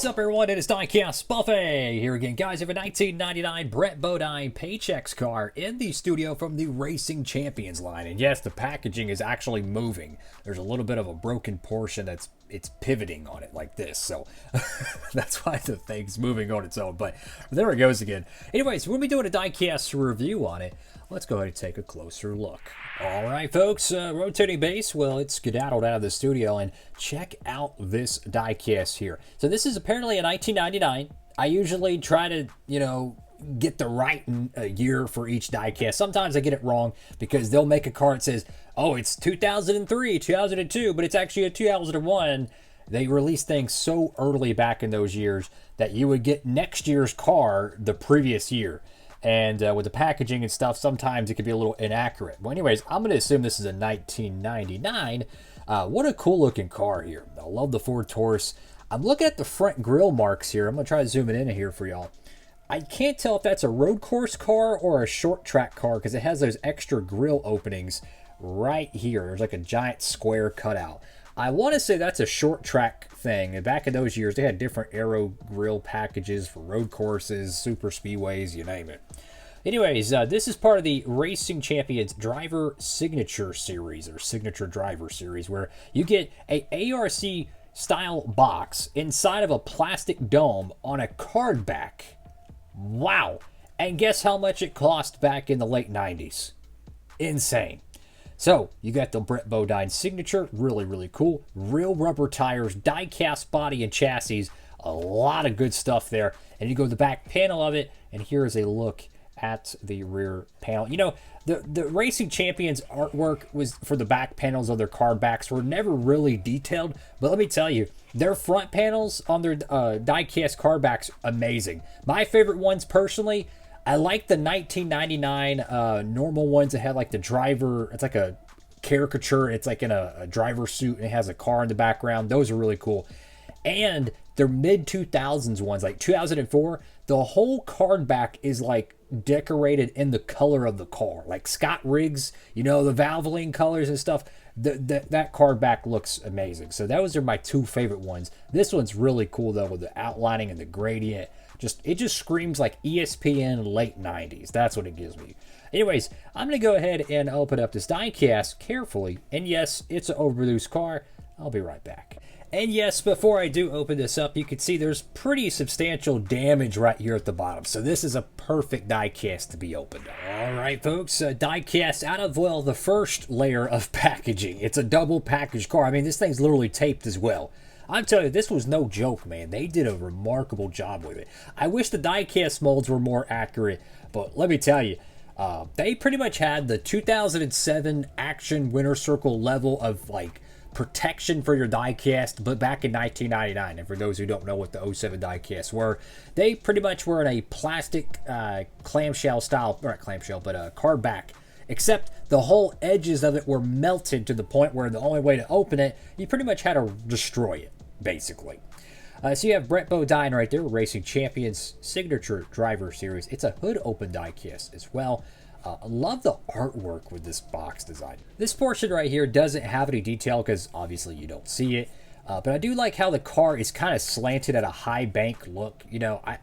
What's up, everyone? It is Diecastbuffet here again, guys. I have a 1999 Brett Bodine Paychex car in the studio from the Racing Champions line. And yes, the packaging is actually moving. There's a little bit of a broken portion it's pivoting on it like this. So that's why the thing's moving on its own. But there it goes again. Anyways, we'll be doing a diecast review on it. Let's go ahead and take a closer look. All right, folks, rotating base. Well, it's skedaddled out of the studio, and check out this diecast here. So this is apparently a 1999. I usually try to, get the right year for each diecast. Sometimes I get it wrong because they'll make a car that says, oh, it's 2003, 2002, but it's actually a 2001. They released things so early back in those years that you would get next year's car the previous year. And with the packaging and stuff, sometimes it can be a little inaccurate. Well, anyways, I'm going to assume this is a 1999. What a cool looking car here. I love the Ford Taurus. I'm looking at the front grille marks here. I'm going to try to zoom it in here for y'all. I can't tell if that's a road course car or a short track car because it has those extra grille openings right here. There's like a giant square cutout. I want to say that's a short track thing. And back in those years, they had different aero grill packages for road courses, super speedways, you name it. Anyways, this is part of the Racing Champions Driver Signature Series, or Signature Driver Series, where you get a ARC style box inside of a plastic dome on a card back. Wow. And guess how much it cost back in the late 90s? Insane. So, you got the Brett Bodine signature, really, really cool. Real rubber tires, die-cast body and chassis, a lot of good stuff there. And you go to the back panel of it, and here is a look at the rear panel. You know, the Racing Champions artwork was for the back panels of their car backs were never really detailed, but let me tell you, their front panels on their die-cast car backs, amazing. My favorite ones, personally, I like the 1999 normal ones that had like the driver. It's like a caricature. It's like in a driver suit and it has a car in the background. Those are really cool. And their mid-2000s ones, like 2004, the whole card back is like decorated in the color of the car. Like Scott Riggs, the Valvoline colors and stuff. That card back looks amazing. So those are my two favorite ones. This one's really cool though with the outlining and the gradient. It just screams like ESPN late 90s. That's what it gives me. Anyways, I'm going to go ahead and open up this diecast carefully. And yes, it's an overproduced car. I'll be right back. And yes, before I do open this up, you can see there's pretty substantial damage right here at the bottom. So this is a perfect diecast to be opened up. All right, folks, diecast out of, well, the first layer of packaging. It's a double package car. I mean, this thing's literally taped as well. I'm telling you, this was no joke, man. They did a remarkable job with it. I wish the diecast molds were more accurate, but let me tell you, they pretty much had the 2007 Action Winner Circle level of, like, protection for your diecast, but back in 1999. And for those who don't know what the 07 diecasts were, they pretty much were in a plastic clamshell style, or not clamshell, but a card back. Except the whole edges of it were melted to the point where the only way to open it, you pretty much had to destroy it, basically. So you have Brett Bodine right there, Racing Champions Signature Driver Series. It's a hood open diecast as well. I love the artwork with this box design. This portion right here doesn't have any detail because obviously you don't see it. But I do like how the car is kind of slanted at a high bank look. I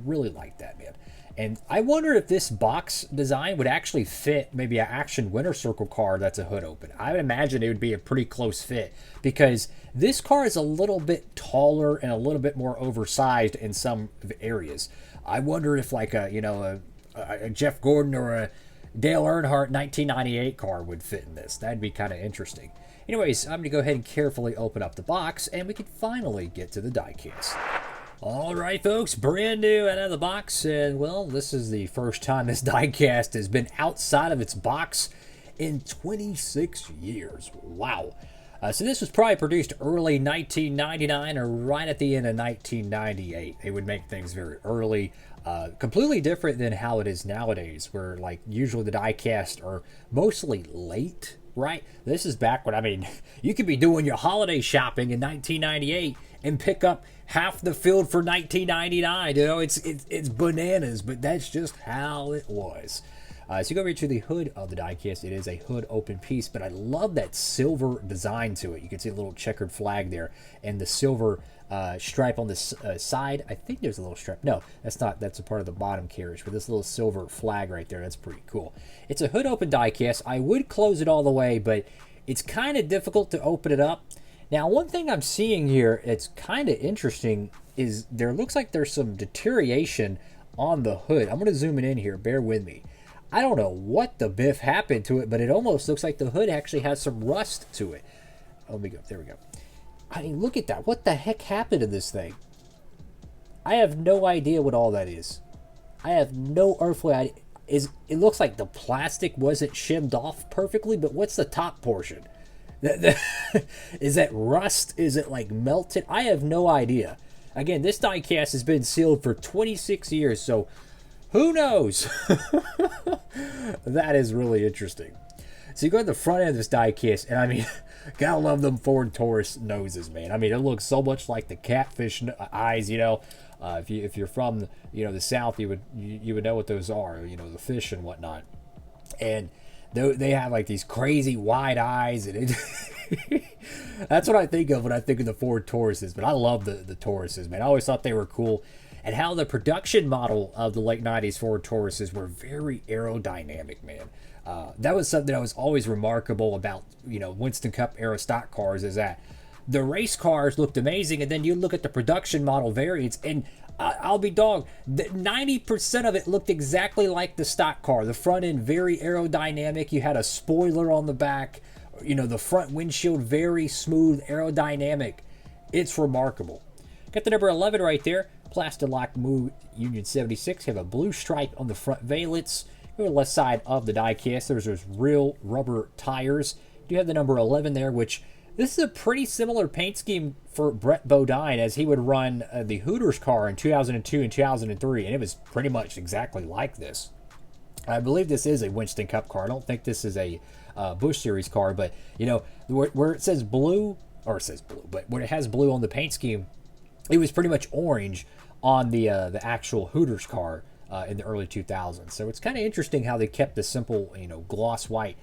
really like that, man. And I wonder if this box design would actually fit maybe an Action Winner Circle car that's a hood open. I would imagine it would be a pretty close fit because this car is a little bit taller and a little bit more oversized in some areas. I wonder if like a Jeff Gordon or a Dale Earnhardt 1998 car would fit in this. That'd be kind of interesting. Anyways, I'm going to go ahead and carefully open up the box and we can finally get to the diecast. All right, folks, brand new out of the box, and well, this is the first time this diecast has been outside of its box in 26 years. Wow. So this was probably produced early 1999 or right at the end of 1998. They would make things very early, completely different than how it is nowadays, where like usually the diecast are mostly late, right? This is back when, you could be doing your holiday shopping in 1998 and pick up half the field for 1999. It's bananas, but that's just how it was. So you go over to the hood of the diecast. It is a hood open piece, but I love that silver design to it. You can see a little checkered flag there and the silver stripe on the side. I think there's a little stripe. No, that's not. That's a part of the bottom carriage, but this little silver flag right there, that's pretty cool. It's a hood open diecast. I would close it all the way, but it's kind of difficult to open it up. Now, one thing I'm seeing here, it's kind of interesting, is there looks like there's some deterioration on the hood. I'm going to zoom it in here. Bear with me. I don't know what the biff happened to it, but it almost looks like the hood actually has some rust to it. Oh, let me go. There we go. I mean, look at that. What the heck happened to this thing? I have no idea what all that is. I have no earthly idea. It looks like the plastic wasn't shimmed off perfectly, but what's the top portion? Is that rust? Is it like melted? I have no idea. Again, this diecast has been sealed for 26 years, so who knows? That is really interesting. So you go to the front end of this diecast, and I mean, gotta love them Ford Taurus noses, man. I mean, it looks so much like the catfish eyes, you know. If you're from, you know, the South, you would know what those are, you know, the fish and whatnot. And they have like these crazy wide eyes, and that's what I think of when I think of the Ford Tauruses. But I love the Tauruses, man. I always thought they were cool, and how the production model of the late 90s Ford Tauruses were very aerodynamic, man. That was something that was always remarkable about, you know, Winston Cup era stock cars, is that the race cars looked amazing, and then you look at the production model variants, and I'll be dogged, 90% of it looked exactly like the stock car. The front end very aerodynamic. You had a spoiler on the back. You know, the front windshield very smooth, aerodynamic. It's remarkable. Got the number 11 right there. Plastilok Move Union 76. You have a blue stripe on the front valence. Go to the left side of the diecast. There's those real rubber tires. You have the number 11 there, which this is a pretty similar paint scheme for Brett Bodine, as he would run the Hooters car in 2002 and 2003, and it was pretty much exactly like this. I believe this is a Winston Cup car. I don't think this is a Busch Series car, but, you know, where it says blue, or it says blue, but where it has blue on the paint scheme, it was pretty much orange on the actual Hooters car in the early 2000s. So it's kind of interesting how they kept the simple, you know, gloss white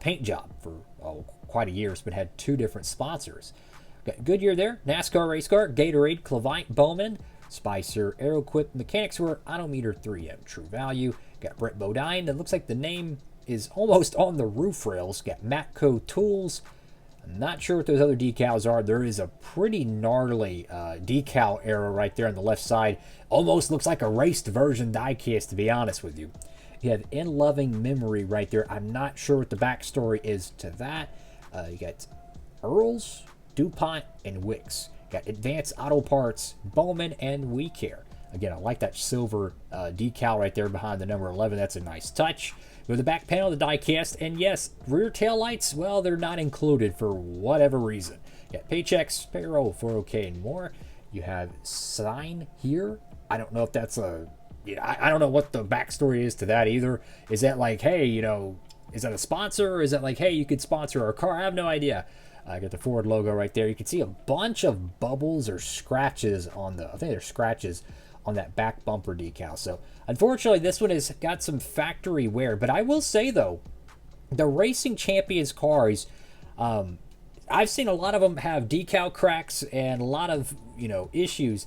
paint job for quite a year, but had two different sponsors. Got Goodyear there, NASCAR race car, Gatorade, Clevite, Bowman, Spicer, Aeroquip, Mechanics Wear, Odometer 3M, True Value. Got Brett Bodine. It looks like the name is almost on the roof rails. Got Matco Tools. I'm not sure what those other decals are. There is a pretty gnarly decal arrow right there on the left side. Almost looks like a raced version diecast, to be honest with you. You have In Loving Memory right there. I'm not sure what the backstory is to that. You got Earls, DuPont, and Wicks. Got Advanced Auto Parts, Bowman, and We Care. Again, I like that silver decal right there behind the number 11. That's a nice touch. Go to the back panel of the diecast, and yes, rear tail lights, well, they're not included for whatever reason. You got Paychex, payroll, 401k, and more. You have Sign here. I don't know if that's a... You know, I don't know what the backstory is to that either. Is that like, hey, you know, is that a sponsor? Or is that like, hey, you could sponsor our car? I have no idea. I got the Ford logo right there. You can see a bunch of bubbles or scratches on the... I think they're scratches on that back bumper decal. So unfortunately, this one has got some factory wear. But I will say, though, the Racing Champions cars, I've seen a lot of them have decal cracks and a lot of, you know, issues.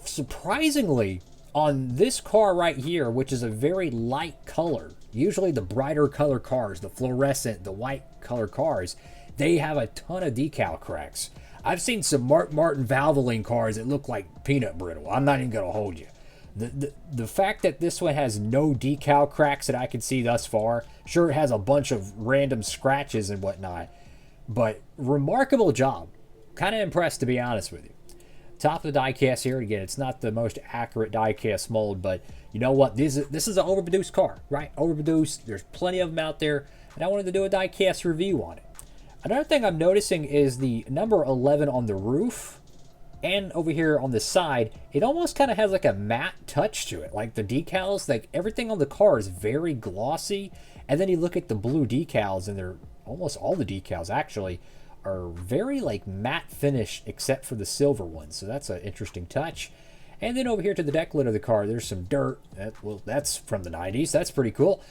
Surprisingly, on this car right here, which is a very light color, usually the brighter color cars, the fluorescent, the white color cars, they have a ton of decal cracks. I've seen some Martin Valvoline cars that look like peanut brittle. I'm not even going to hold you. The fact that this one has no decal cracks that I can see thus far, sure, it has a bunch of random scratches and whatnot, but remarkable job. Kind of impressed, to be honest with you. Top of the diecast here. Again, it's not the most accurate diecast mold, but you know what? This is an overproduced car, right? Overproduced. There's plenty of them out there, and I wanted to do a diecast review on it. Another thing I'm noticing is the number 11 on the roof and over here on the side. It almost kind of has like a matte touch to it. Like the decals, like everything on the car is very glossy. And then you look at the blue decals, and they're almost all the decals actually are very like matte finish except for the silver ones. So that's an interesting touch. And then over here to the deck lid of the car, there's some dirt. Well, that's from the 90s. That's pretty cool.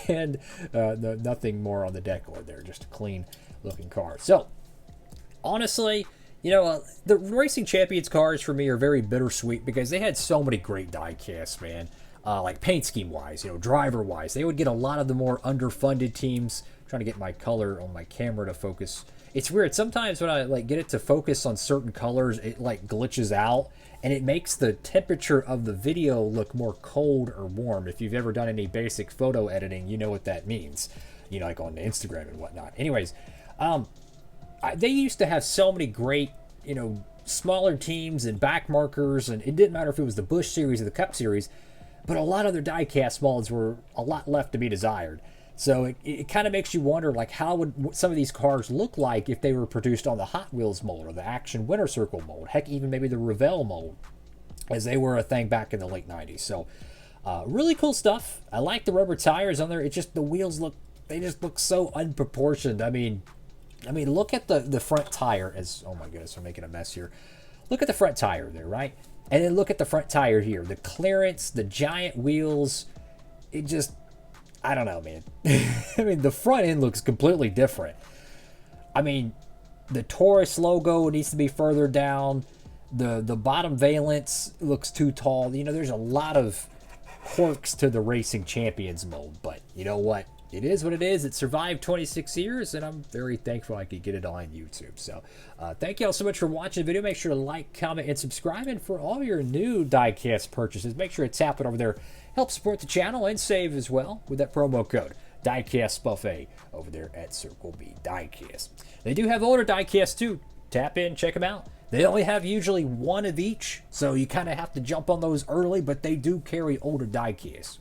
And nothing more on the deck lid there. Just a clean looking car. So, honestly, you know, the Racing Champions cars for me are very bittersweet because they had so many great die casts, man. Like paint scheme wise, you know, driver wise, they would get a lot of the more underfunded teams. I'm trying to get my color on my camera to focus. It's weird. Sometimes when I like get it to focus on certain colors, it like glitches out and it makes the temperature of the video look more cold or warm. If you've ever done any basic photo editing, you know what that means. You know, like on Instagram and whatnot. Anyways, they used to have so many great, you know, smaller teams and back markers, and it didn't matter if it was the Busch Series or the Cup Series, but a lot of their die-cast molds were a lot left to be desired. So it kind of makes you wonder, like, how would some of these cars look like if they were produced on the Hot Wheels mold or the Action Winter Circle mold, heck, even maybe the Revell mold, as they were a thing back in the late 90s. So really cool stuff. I like the rubber tires on there. It's just the wheels they just look so unproportioned. I mean, look at the front tire as, oh my goodness, I'm making a mess here. Look at the front tire there, right? And then look at the front tire here. The clearance, the giant wheels, it just, I don't know, man. I mean, the front end looks completely different. I mean, the Taurus logo needs to be further down. The bottom valence looks too tall. You know, there's a lot of quirks to the Racing Champions mold, but you know what? It is what it is. It survived 26 years, and I'm very thankful I could get it on YouTube. So thank you all so much for watching the video. Make sure to like, comment, and subscribe. And for all your new diecast purchases, make sure to tap it over there. Help support the channel and save as well with that promo code Diecastbuffet over there at Circle B Diecast. They do have older diecasts too. Tap in, check them out. They only have usually one of each, so you kind of have to jump on those early, but they do carry older diecasts.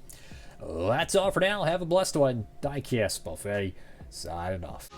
That's all for now. Have a blessed one. Diecastbuffet signing off.